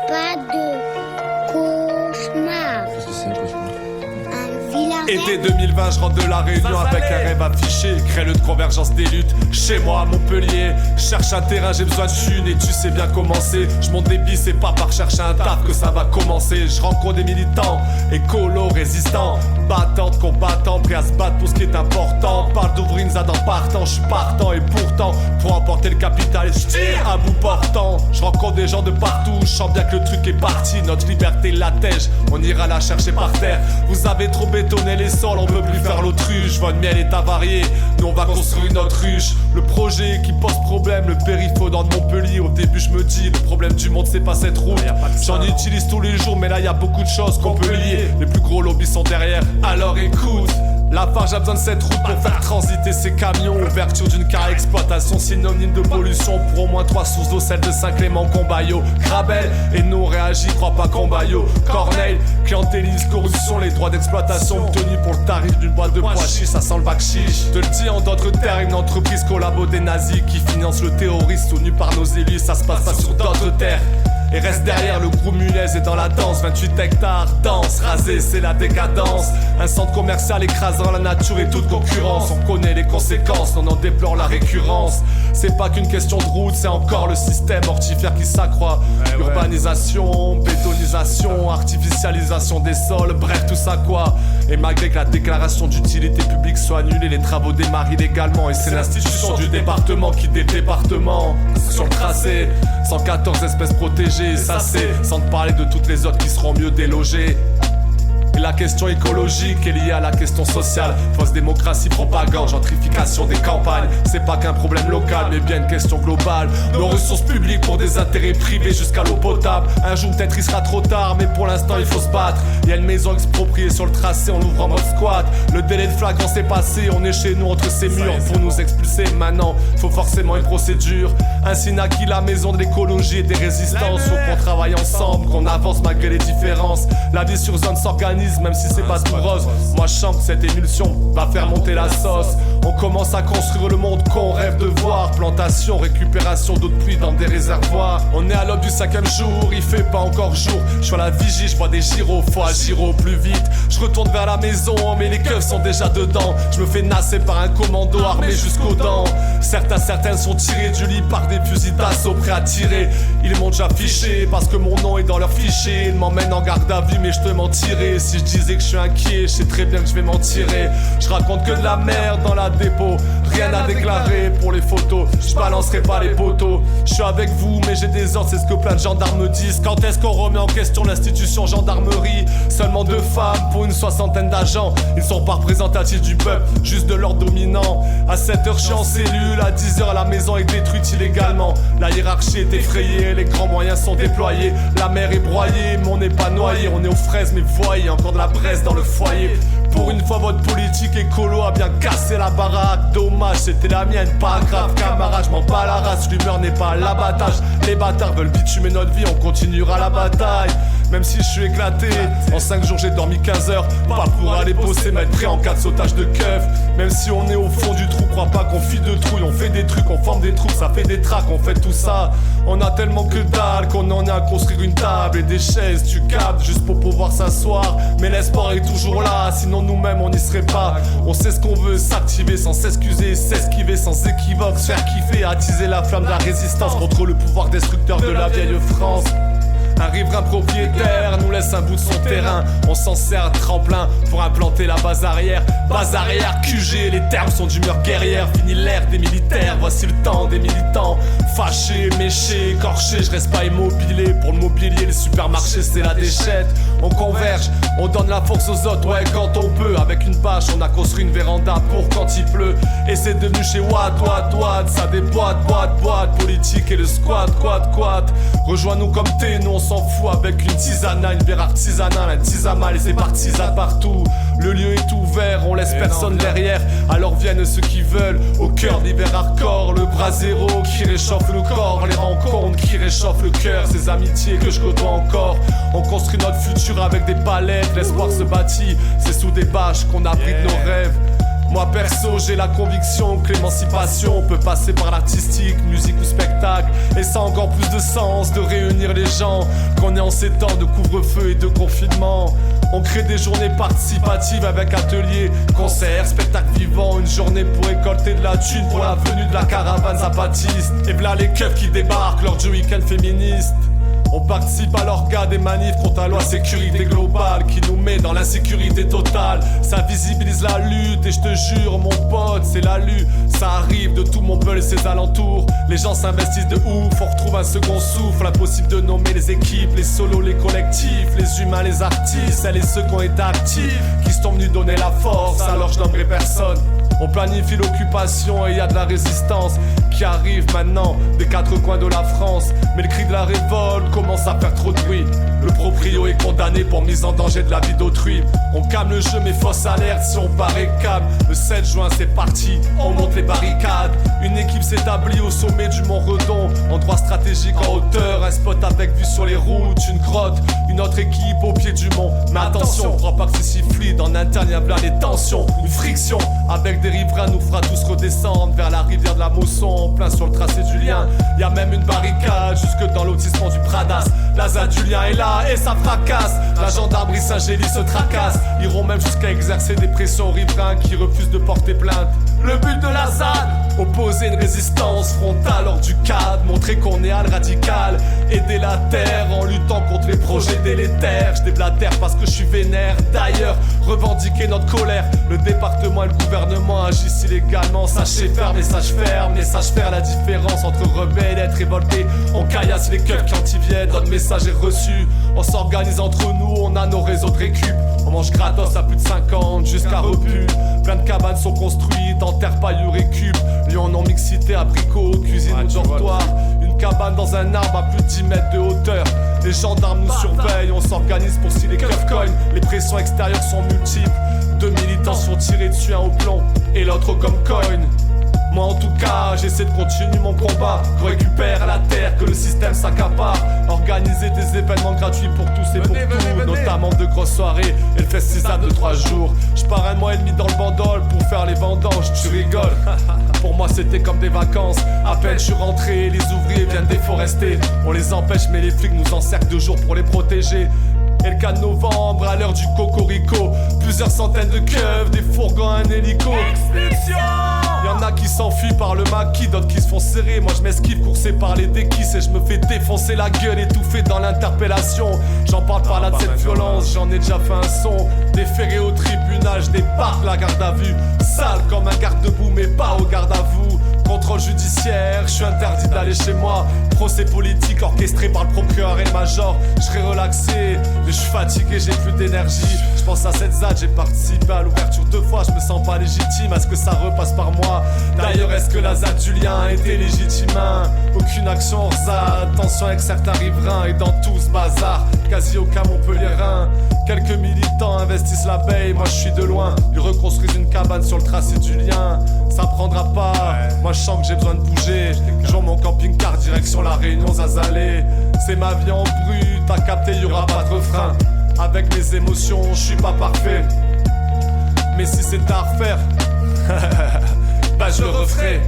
pas de cauchemar. Qu'est-ce que c'est un cauchemar? Été 2020, je rentre de la Réunion avec un rêve affiché. Crée le de convergence des luttes. Chez moi à Montpellier, cherche un terrain, j'ai besoin de thunes et tu sais bien commencer. Je monte des bis, c'est pas par chercher un taf que ça va commencer. Je rencontre des militants, écolos, résistants, battantes, combattants, prêts à se battre pour ce qui est important. Parle d'ouvrir une ZAD en partant, je suis partant et pourtant, pour emporter le capital, je tire à bout portant. Je rencontre des gens de partout, je sens bien que le truc est parti. Notre liberté l'attège, on ira la chercher par terre. Vous avez trop bétonné les sols, on peut plus faire l'autruche. Votre miel est avarié, nous on va construire notre ruche. Le projet qui pose problème, le périphone de Montpellier. Au début je me dis, le problème du monde c'est pas cette route. J'en utilise tous les jours, mais là y a beaucoup de choses qu'on peut lier. Les plus gros lobbies sont derrière, alors écoute. La Farge a besoin de cette route pour faire transiter ses camions. Ouverture d'une carrière exploitation, synonyme de pollution. Pour au moins 3 sources d'eau, celle de Saint-Clément, Combayo, Grabel. Et nous on réagit, crois pas Combayo. Corneille, clientélisme, corruption, les droits d'exploitation obtenus pour le tarif d'une boîte de pois chiches, ça sent le bac chiche. Te le dis en d'autres termes, une entreprise collabo des nazis qui finance le terroriste soutenu par nos élus, ça se passe pas sur d'autres terres. Et reste derrière le groupe Munez et dans la danse 28 hectares, danse, rasé, c'est la décadence. Un centre commercial écrasant la nature et toute concurrence. On connaît les conséquences, on en déplore la récurrence. C'est pas qu'une question de route, c'est encore le système mortifère qui s'accroît. Urbanisation, bétonisation, artificialisation des sols, bref tout ça quoi. Et malgré que la déclaration d'utilité publique soit annulée, les travaux démarrent illégalement. Et c'est l'institution du département qui des départements sur le tracé. 114 espèces protégées, ça c'est sans te parler de toutes les autres qui seront mieux délogées. Et la question écologique est liée à la question sociale. Fausse démocratie, propagande, gentrification des campagnes. C'est pas qu'un problème local, mais bien une question globale. Nos ressources publiques pour des intérêts privés jusqu'à l'eau potable. Un jour peut-être il sera trop tard, mais pour l'instant il faut se battre. Il y a une maison expropriée sur le tracé, on l'ouvre en mode squat. Le délai de flagrance est passé, on est chez nous entre ces murs. Pour nous expulser maintenant, faut forcément une procédure. Ainsi naquit la maison de l'écologie et des résistances. Faut qu'on travaille ensemble, qu'on avance malgré les différences. La vie sur zone s'organise, même si c'est pas tout rose. Moi je sens que cette émulsion va faire monter la sauce. On commence à construire le monde qu'on rêve de voir. Plantation, récupération d'eau de pluie dans des réservoirs. On est à l'aube du 5e jour, il fait pas encore jour. Je suis à la vigie, je vois des gyros, faut agir au plus vite. Je retourne vers la maison, mais les keufs sont déjà dedans. Je me fais nasser par un commando armé jusqu'aux dents. Certaines sont tirées du lit par des fusils d'assaut prêts à tirer. Ils m'ont déjà fiché parce que mon nom est dans leur fichier. Ils m'emmènent en garde à vue mais je te mentirais. Si je disais que je suis inquiet, je sais très bien que je vais m'en tirer. Je raconte que de la merde dans la dépôt. Rien à déclarer pour les photos, je balancerai pas les poteaux. Je suis avec vous mais j'ai des ordres, c'est ce que plein de gendarmes me disent. Quand est-ce qu'on remet en question l'institution gendarmerie? Seulement 2 femmes pour une 60aine d'agents. Ils sont pas représentatifs du peuple, juste de leurs dominants. À 7h je suis en cellule, à 10h la maison est détruite illégalement. La hiérarchie est effrayée, les grands moyens sont déployés. La mer est broyée mais on n'est pas noyé. On est aux fraises mais voyez, encore de la braise dans le foyer. Pour une fois votre politique écolo a bien cassé la baraque. Dommage c'était la mienne, pas grave camarade. Je m'en bats la race, l'humeur n'est pas à l'abattage. Les bâtards veulent bitumer notre vie, on continuera la bataille. Même si je suis éclaté, en 5 jours j'ai dormi 15 heures. Pas pour aller bosser, mais être prêt en cas de sautage de keuf. Même si on est au fond du trou, crois pas qu'on file de trouille. On fait des trucs, on forme des troupes, ça fait des tracks, on fait tout ça. On a tellement que dalle qu'on en est à construire une table et des chaises, tu captes, juste pour pouvoir s'asseoir. Mais l'espoir est toujours là, sinon nous-mêmes on n'y serait pas. On sait ce qu'on veut, s'activer sans s'excuser, s'esquiver sans équivoque, se faire kiffer, attiser la flamme de la résistance contre le pouvoir destructeur de la vieille France. Un riverain propriétaire nous laisse un bout de son terrain. On s'en sert de tremplin pour implanter la base arrière. Base arrière, QG, les termes sont d'humeur guerrière. Fini l'ère des militaires, voici le temps des militants. Fâchés, méchés, écorchés, je reste pas immobilé. Pour le mobilier, les supermarchés c'est la déchette. On converge, on donne la force aux autres, ouais quand on peut. Avec une bâche, on a construit une véranda pour quand il pleut. Et c'est devenu chez Watt, ça déboîte, boîte, politique et le squat, quad. Rejoins-nous comme t'es, nous on s'en fout avec une tisana, une bière artisanale, un tisama, les partisans partout. Le lieu est ouvert, on laisse personne derrière. Alors viennent ceux qui veulent, au cœur d'hiver hardcore. Le bras zéro qui réchauffe le corps, les rencontres qui réchauffent le cœur. Ces amitiés que je côtoie encore. On construit notre futur avec des palettes, l'espoir se bâtit. C'est sous des bâches qu'on abrite nos rêves. Moi perso j'ai la conviction que l'émancipation peut passer par l'artistique, musique ou spectacle. Et ça ça a encore plus de sens de réunir les gens qu'on est en ces temps de couvre-feu et de confinement. On crée des journées participatives avec ateliers, concerts, spectacles vivants. Une journée pour récolter de la thune pour la venue de la caravane zapatiste. Et v'là les keufs qui débarquent lors du week-end féministe. On participe à l'orga des manifs contre la loi sécurité globale qui nous met dans l'insécurité totale. Ça visibilise la lutte et je te jure mon pote c'est la lutte. Ça arrive de tout Montpellier et ses alentours. Les gens s'investissent de ouf, on retrouve un second souffle. Impossible de nommer les équipes, les solos, les collectifs, les humains, les artistes, celles et ceux qui ont été actifs, qui sont venus donner la force, alors je nommerai personne. On planifie l'occupation et y a de la résistance qui arrive maintenant des quatre coins de la France. Mais le cri de la révolte commence à faire trop de bruit. Le proprio est condamné pour mise en danger de la vie d'autrui. On calme le jeu mais fausse alerte si on paraît calme. Le 7 juin c'est parti, on monte les barricades. Une équipe s'établit au sommet du Mont Redon. Endroit stratégique en hauteur, un spot avec vue sur les routes. Une grotte, une autre équipe au pied du mont. Mais attention, crois pas que c'est si fluide. En interne y'a plein des tensions, une friction avec des riverains nous fera tous redescendre vers la rivière de la Mosson, en plein sur le tracé du lien. Y'a même une barricade jusque dans lotissement du Pradas. La ZAD du lien est là et ça fracasse. La gendarmerie Saint-Gély se tracasse. Iront même jusqu'à exercer des pressions aux riverains qui refusent de porter plainte. Le but de la ZAD, opposer une résistance frontale hors du cadre, montrer qu'on est al radical, aider la terre en luttant contre les projets délétères. Je déblatère parce que je suis vénère. D'ailleurs, revendiquer notre colère. Le département et le gouvernement agissent illégalement. Sachez faire, message ferme, message faire la différence entre rebelle et être révolté. On caillasse les keufs quand ils viennent, notre message est reçu. On s'organise entre nous, on a nos réseaux de récup. On mange gratos à plus de 50 jusqu'à repu. Plein de cabanes sont construites en terre paillure et cube. Lyon non mixité, abricot, cuisine ou dortoir. Une cabane dans un arbre à plus de 10 mètres de hauteur. Les gendarmes nous surveillent, on s'organise pour si les keufs cognent. Les pressions extérieures sont multiples. 2 militants sont tirés dessus, un au plomb et l'autre comme coin. Moi en tout cas j'essaie de continuer mon combat, qu'on récupère la terre, que le système s'accapare. Organiser des événements gratuits pour tous et pour tous, notamment de grosses soirées et le festival de 3 jours. Je pars 1 mois et demi dans le bandol pour faire les vendanges, tu rigoles. Pour moi c'était comme des vacances. À peine je suis rentré, les ouvriers viennent déforester. On les empêche mais les flics nous encerclent 2 jours pour les protéger. Et le 4 novembre, à l'heure du cocorico, plusieurs centaines de keufs, des fourgons, un hélico. Expulsion! Y'en a qui s'enfuient par le maquis, d'autres qui se font serrer. Moi je m'esquive, coursé par les déquisses et je me fais défoncer la gueule, étouffé dans l'interpellation. J'en parle pas là de cette violence, j'en ai déjà fait un son. Déféré au tribunal, je débarque la garde à vue. Sale comme un garde-debout mais pas au garde à vous. Contrôle judiciaire, je suis interdit d'aller chez moi. Procès politique orchestré par le procureur et le major. Je serai relaxé, mais je suis fatigué, j'ai plus d'énergie. Je pense à cette ZAD, j'ai participé à l'ouverture 2 fois. Je me sens pas légitime à ce que ça repasse par moi. D'ailleurs, est-ce que la ZAD du lien a été légitime? Aucune action hors ZAD, tension avec certains riverains. Et dans tout ce bazar, quasi aucun Montpellierin. Quelques militants investissent la baie, moi je suis de loin. Ils reconstruisent une cabane sur le tracé du lien. Ça prendra pas, moi je sens que j'ai besoin de bouger. J'en mon camping-car direction la Réunion Zazalé. C'est ma vie en brut, t'as capté, y'aura pas de refrain. Avec mes émotions, je suis pas parfait. Mais si c'est à refaire, bah je le referai.